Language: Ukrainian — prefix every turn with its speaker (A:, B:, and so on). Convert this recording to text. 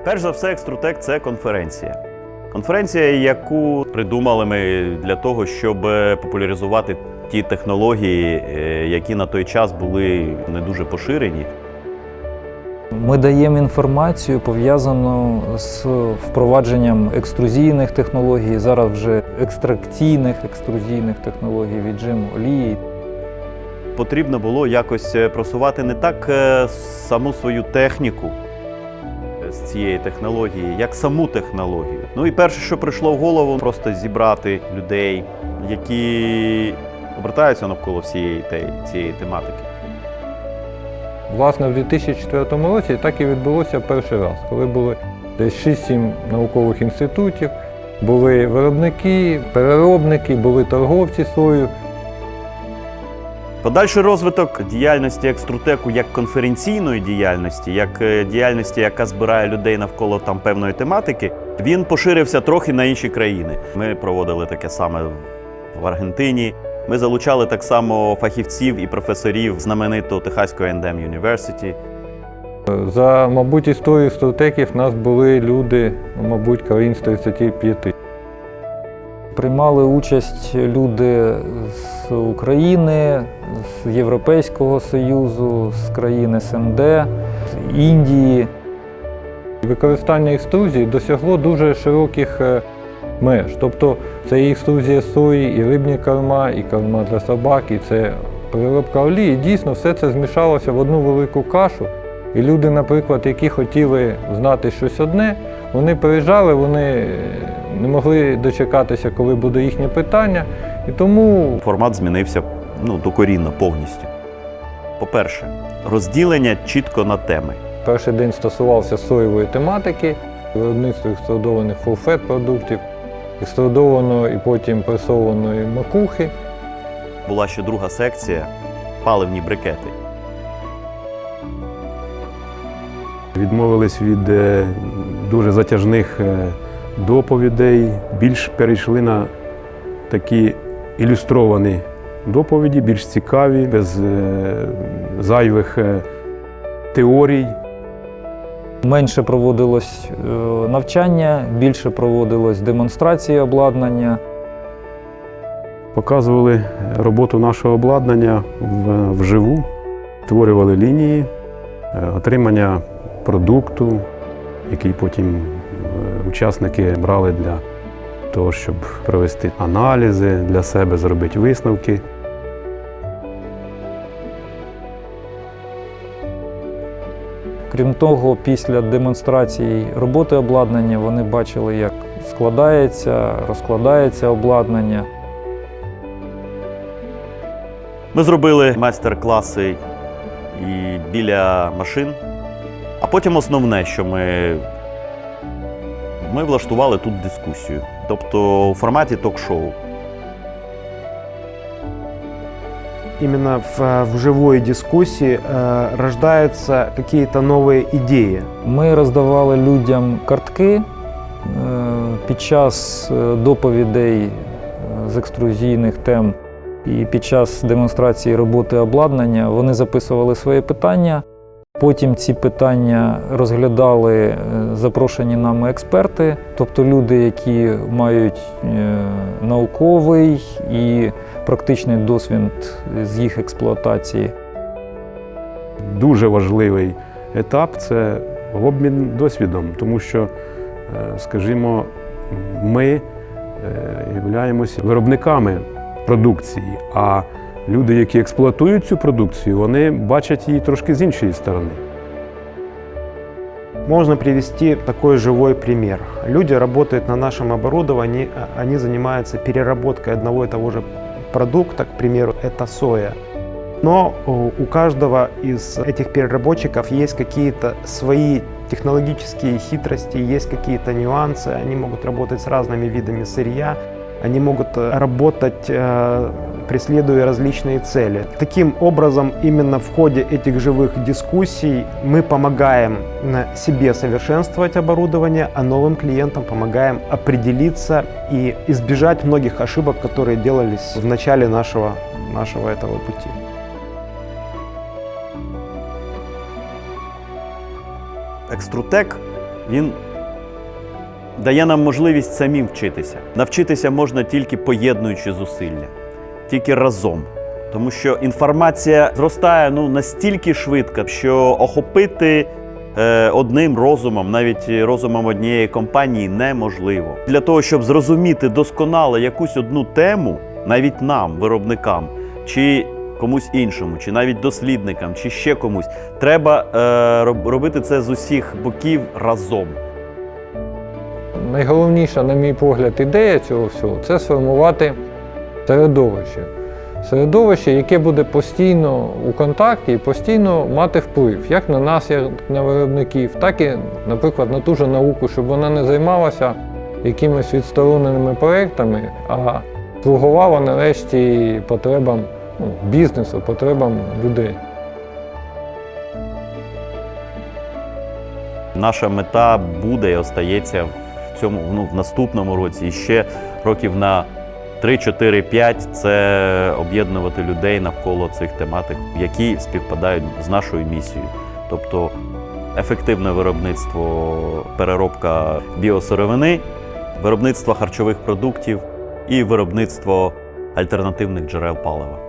A: Перш за все, Екструтек – це конференція. Конференція, яку придумали ми для того, щоб популяризувати ті технології, які на той час були не дуже поширені.
B: Ми даємо інформацію, пов'язану з впровадженням екструзійних технологій, зараз вже екструзійних технологій, віджиму олії.
A: Потрібно було якось просувати не так саму свою техніку з цієї технології, як саму технологію. Ну і перше, що прийшло в голову, просто зібрати людей, які обертаються навколо всієї цієї тематики.
C: Власне, в 2004 році так і відбулося перший раз, коли були десь 6-7 наукових інститутів, були виробники, переробники, були торговці сою.
A: Подальший розвиток діяльності Екструтеку як конференційної діяльності, як діяльності, яка збирає людей навколо певної тематики, він поширився трохи на інші країни. Ми проводили таке саме в Аргентині. Ми залучали так само фахівців і професорів знаменитого Техаського A&M University.
C: За, мабуть, історію Екструтеків в нас були люди, мабуть, країн з 35.
B: Приймали участь люди з України, з Європейського Союзу, з країн СНД, з Індії.
C: Використання екструзії досягло дуже широких меж. Тобто це і екструзія сої, і рибні корма, і корма для собак, і це переробка олії. Дійсно, все це змішалося в одну велику кашу. І люди, наприклад, які хотіли знати щось одне, вони приїжджали, вони не могли дочекатися, коли буде їхнє питання. І тому
A: формат змінився докорінно, повністю. По-перше, розділення чітко на теми.
C: перший день стосувався соєвої тематики, виробництво екструдованих full-fat продуктів, екструдованої і потім пресованої макухи.
A: Була ще друга секція – паливні брикети.
D: Відмовились від дуже затяжних доповідей, більш перейшли на такі ілюстровані доповіді, більш цікаві, без зайвих теорій.
B: Менше проводилось навчання, більше проводилось демонстрації обладнання.
D: Показували роботу нашого обладнання вживу, створювали лінії, отримання продукту, який потім учасники брали для того, щоб провести аналізи для себе, зробити висновки.
B: Крім того, після демонстрації роботи обладнання вони бачили, як складається, розкладається обладнання.
A: Ми зробили майстер-класи і біля машин. А потім основне, що ми влаштували тут дискусію, тобто у форматі ток-шоу.
E: Именно в живой дискуссии рождаются какие-то новые идеи.
B: Ми роздавали людям картки під час доповідей з екструзійних тем і під час демонстрації роботи обладнання. Вони записували свої питання. Потім ці питання розглядали запрошені нами експерти, тобто люди, які мають науковий і практичний досвід з їх експлуатації.
D: Дуже важливий етап – це обмін досвідом, тому що, скажімо, ми являємося виробниками продукції, а люди, які експлуатують цю продукцію, вони бачать її трошки з іншої сторони.
E: Можно привести такой живой пример. Люди работают на нашем оборудовании, они занимаются переработкой одного и того же продукта, к примеру, это соя. Но у каждого из этих переработчиков есть какие-то свои технологические хитрости, есть какие-то нюансы, они могут работать с разными видами сырья, они могут работать, преследуя различные цели. Таким образом, именно в ходе этих живых дискуссий мы помогаем себе совершенствовать оборудование, а новым клиентам помогаем определиться и избежать многих ошибок, которые делались в начале нашего этого пути.
A: Екструтек він дає нам можливість самим вчитися. Навчитися можна тільки поєднуючи зусилля, тільки разом. Тому що інформація зростає настільки швидко, що охопити одним розумом, навіть розумом однієї компанії, неможливо. Для того, щоб зрозуміти досконало якусь одну тему, навіть нам, виробникам, чи комусь іншому, чи навіть дослідникам, чи ще комусь, треба робити це з усіх боків разом.
C: Найголовніша, на мій погляд, ідея цього всього – це сформувати середовище. Середовище, яке буде постійно у контакті і постійно мати вплив як на нас, як на виробників, так і, наприклад, на ту ж науку, щоб вона не займалася якимись відстороненими проєктами, а слугувала нарешті потребам бізнесу, потребам людей.
A: Наша мета буде і остається в наступному році і ще років на 3, 4, 5 – це об'єднувати людей навколо цих тематик, які співпадають з нашою місією. Тобто ефективне виробництво, переробка біосировини, виробництво харчових продуктів і виробництво альтернативних джерел палива.